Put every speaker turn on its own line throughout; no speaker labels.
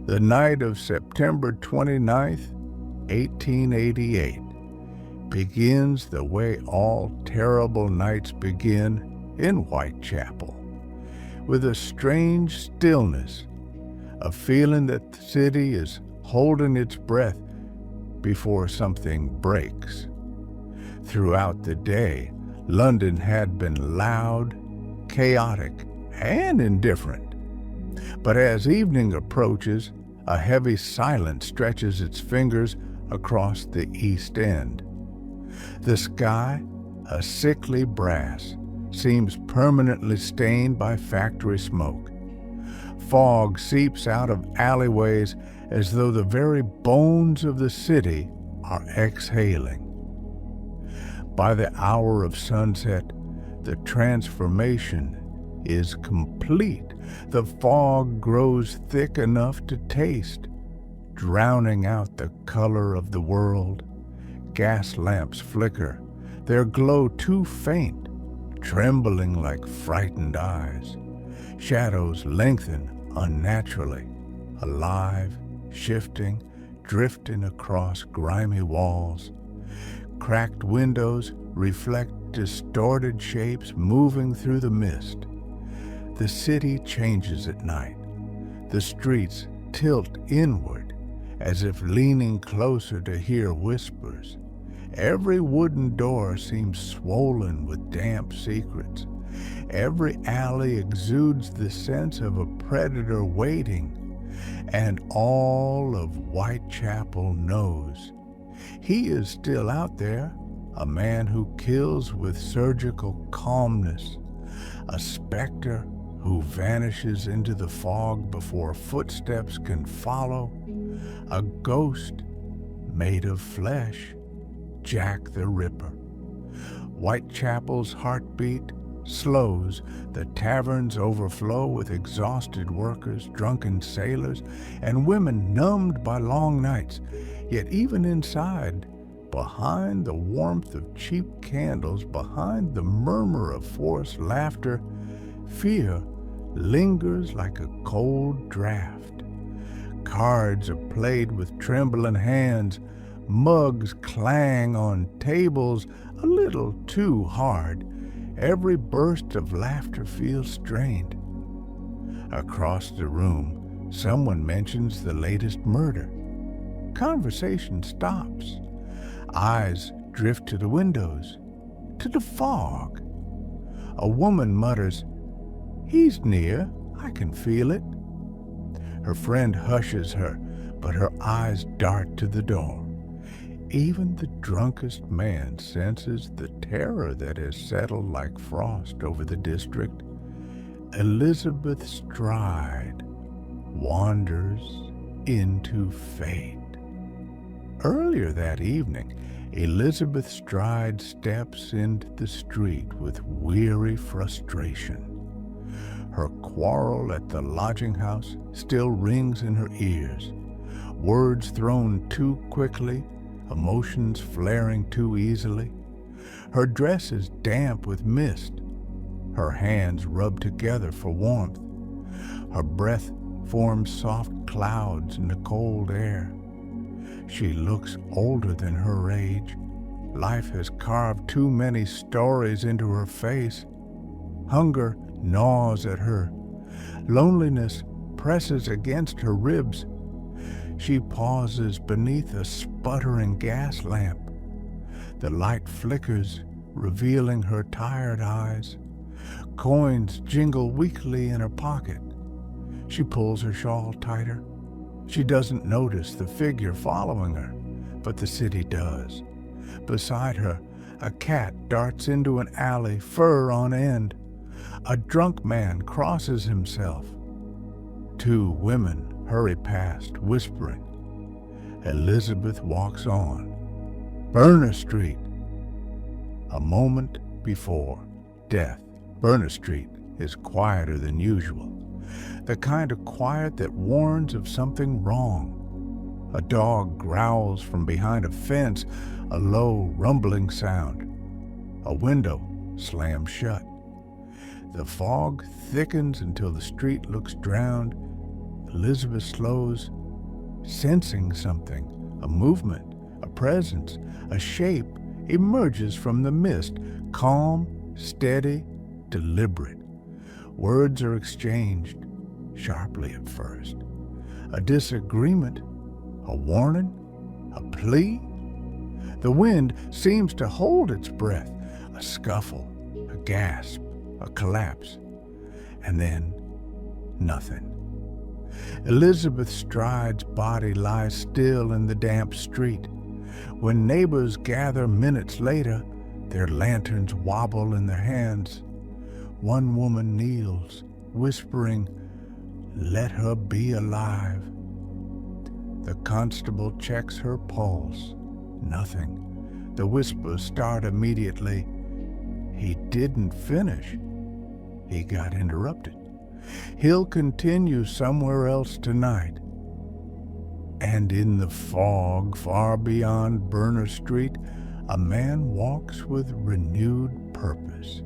The night of September 29th, 1888, begins the way all terrible nights begin in Whitechapel, with a strange stillness, a feeling that the city is holding its breath before something breaks. Throughout the day, London had been loud, chaotic, and indifferent. But as evening approaches, a heavy silence stretches its fingers across the East End. The sky, a sickly brass, seems permanently stained by factory smoke. Fog seeps out of alleyways as though the very bones of the city are exhaling. By the hour of sunset, the transformation is complete. The fog grows thick enough to taste, drowning out the color of the world. Gas lamps flicker, their glow too faint, trembling like frightened eyes. Shadows lengthen unnaturally, alive, shifting, drifting across grimy walls. Cracked windows reflect distorted shapes moving through the mist. The city changes at night. The streets tilt inward, as if leaning closer to hear whispers. Every wooden door seems swollen with damp secrets. Every alley exudes the sense of a predator waiting, and all of Whitechapel knows. He is still out there, a man who kills with surgical calmness, a specter who vanishes into the fog before footsteps can follow, a ghost made of flesh, Jack the Ripper. Whitechapel's heartbeat slows, the taverns overflow with exhausted workers, drunken sailors, and women numbed by long nights. Yet even inside, behind the warmth of cheap candles, behind the murmur of forced laughter, fear lingers like a cold draft. Cards are played with trembling hands, mugs clang on tables a little too hard. Every burst of laughter feels strained. Across the room, someone mentions the latest murder. Conversation stops. Eyes drift to the windows, to the fog. A woman mutters, "He's near, I can feel it." Her friend hushes her, but her eyes dart to the door. Even the drunkest man senses the terror that has settled like frost over the district. Elizabeth Stride wanders into fate. Earlier that evening, Elizabeth Stride steps into the street with weary frustration. Her quarrel at the lodging house still rings in her ears. Words thrown too quickly, emotions flaring too easily. Her dress is damp with mist. Her hands rub together for warmth. Her breath forms soft clouds in the cold air. She looks older than her age. Life has carved too many stories into her face. Hunger gnaws at her. Loneliness presses against her ribs. She pauses beneath a sputtering gas lamp. The light flickers, revealing her tired eyes. Coins jingle weakly in her pocket. She pulls her shawl tighter. She doesn't notice the figure following her, but the city does. Beside her, a cat darts into an alley, fur on end. A drunk man crosses himself. Two women hurry past, whispering. Elizabeth walks on. Berner Street. A moment before death, Berner Street is quieter than usual. The kind of quiet that warns of something wrong. A dog growls from behind a fence, a low, rumbling sound. A window slams shut. The fog thickens until the street looks drowned. Elizabeth slows, sensing something. A movement, a presence, a shape emerges from the mist, calm, steady, deliberate. Words are exchanged, sharply at first. A disagreement, a warning, a plea. The wind seems to hold its breath, a scuffle, a gasp, a collapse, and then nothing. Elizabeth Stride's body lies still in the damp street. When neighbors gather minutes later, their lanterns wobble in their hands. One woman kneels, whispering, "Let her be alive." The constable checks her pulse. Nothing. The whispers start immediately. He didn't finish. He got interrupted. He'll continue somewhere else tonight. And in the fog far beyond Burner Street, a man walks with renewed purpose.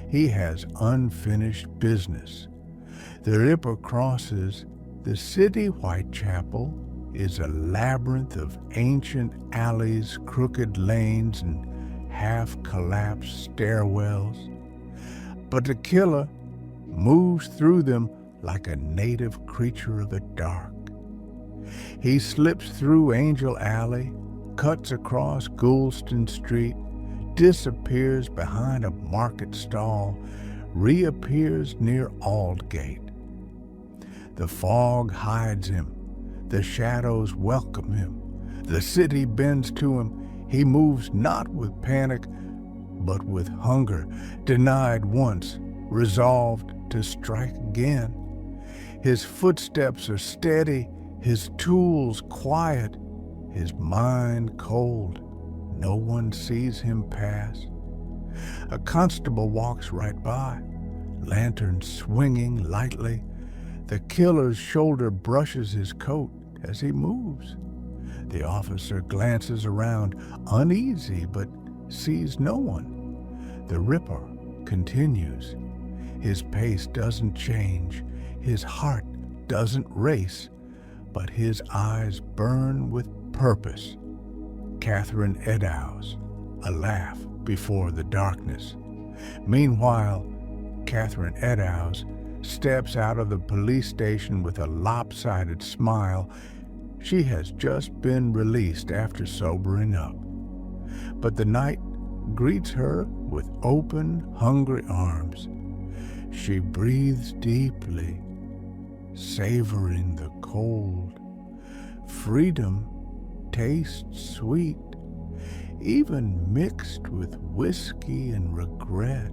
He has unfinished business. The Ripper crosses the city. Whitechapel is a labyrinth of ancient alleys, crooked lanes, and half-collapsed stairwells. But the killer moves through them like a native creature of the dark. He slips through Angel Alley, cuts across Goulston Street, disappears behind a market stall, reappears near Aldgate. The fog hides him. The shadows welcome him. The city bends to him. He moves not with panic, but with hunger, denied once, resolved to strike again. His footsteps are steady, his tools quiet, his mind cold. No one sees him pass. A constable walks right by, lantern swinging lightly. The killer's shoulder brushes his coat as he moves. The officer glances around, uneasy, but sees no one. The Ripper continues. His pace doesn't change, his heart doesn't race, but his eyes burn with purpose. Catherine Eddowes, a laugh before the darkness. Meanwhile, Catherine Eddowes steps out of the police station with a lopsided smile. She has just been released after sobering up. But the night greets her with open, hungry arms. She breathes deeply, savoring the cold. Freedom tastes sweet, even mixed with whiskey and regret.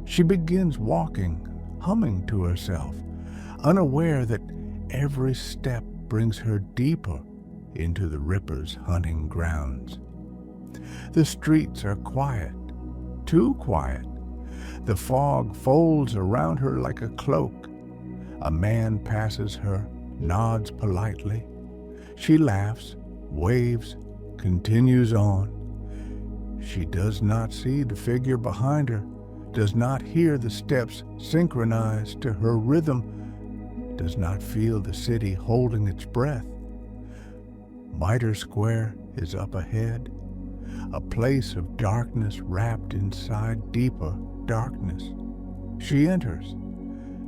She begins walking, humming to herself, unaware that every step brings her deeper into the Ripper's hunting grounds. The streets are quiet, too quiet. The fog folds around her like a cloak. A man passes her, nods politely. She laughs, waves, continues on. She does not see the figure behind her, does not hear the steps synchronized to her rhythm, does not feel the city holding its breath. Mitre Square is up ahead, a place of darkness wrapped inside deeper darkness. She enters.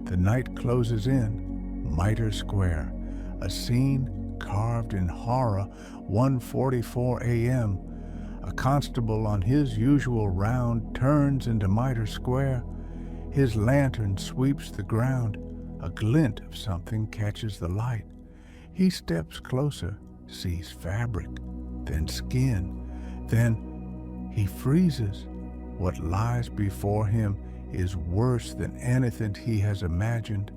The night closes in. Mitre Square, a scene carved in horror. 1:44 a.m. A constable on his usual round turns into Mitre Square. His lantern sweeps the ground. A glint of something catches the light. He steps closer, sees fabric, then skin. Then he freezes. What lies before him is worse than anything he has imagined.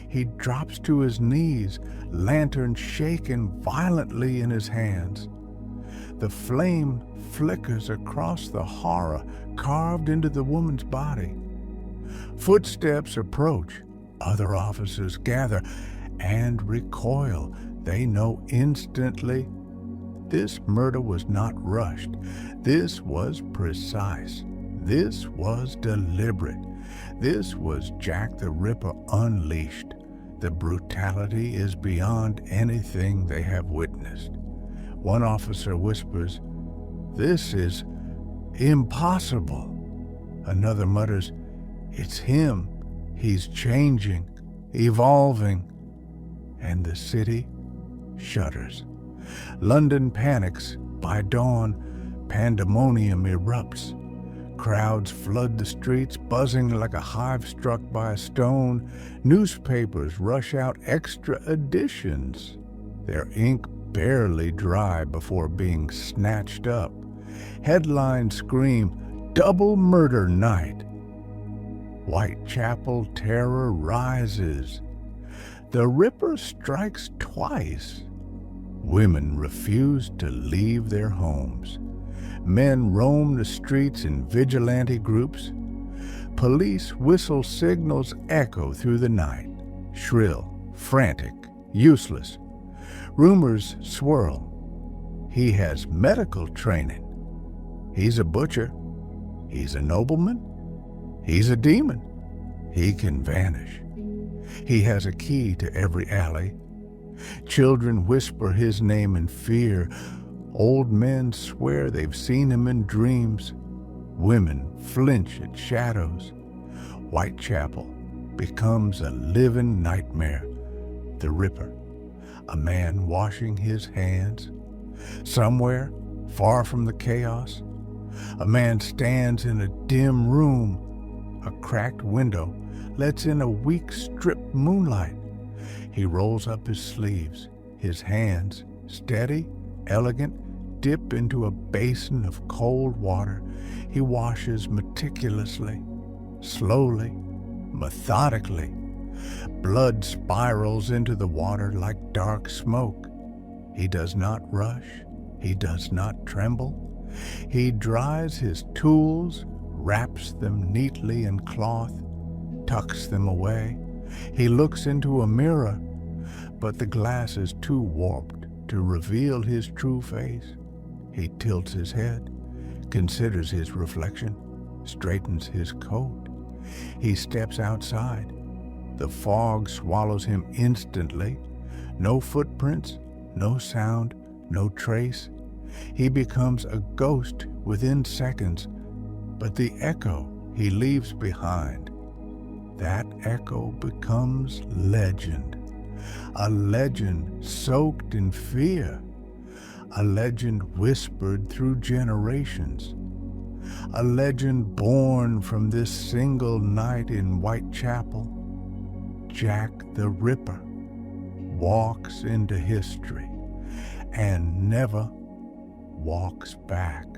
He drops to his knees, lantern shaken violently in his hands. The flame flickers across the horror carved into the woman's body. Footsteps approach. Other officers gather and recoil. They know instantly this murder was not rushed. This was precise. This was deliberate. This was Jack the Ripper unleashed. The brutality is beyond anything they have witnessed. One officer whispers, "This is impossible." Another mutters, "It's him. He's changing, evolving." And the city shudders. London panics. By dawn, pandemonium erupts. Crowds flood the streets, buzzing like a hive struck by a stone. Newspapers rush out extra editions, their ink barely dry before being snatched up. Headlines scream, "Double murder night." Whitechapel terror rises. The Ripper strikes twice. Women refuse to leave their homes. Men roam the streets in vigilante groups. Police whistle signals echo through the night, shrill, frantic, useless. Rumors swirl. He has medical training. He's a butcher. He's a nobleman. He's a demon. He can vanish. He has a key to every alley. Children whisper his name in fear. Old men swear they've seen him in dreams. Women flinch at shadows. Whitechapel becomes a living nightmare. The Ripper, a man washing his hands. Somewhere, far from the chaos, a man stands in a dim room. A cracked window lets in a weak strip moonlight. He rolls up his sleeves. His hands, steady, elegant, dip into a basin of cold water. He washes meticulously, slowly, methodically. Blood spirals into the water like dark smoke. He does not rush. He does not tremble. He dries his tools, wraps them neatly in cloth, tucks them away. He looks into a mirror, but the glass is too warped to reveal his true face. He tilts his head, considers his reflection, straightens his coat. He steps outside. The fog swallows him instantly. No footprints, no sound, no trace. He becomes a ghost within seconds, but the echo he leaves behind, that echo becomes legend. A legend soaked in fear. A legend whispered through generations. A legend born from this single night in Whitechapel. Jack the Ripper walks into history and never walks back.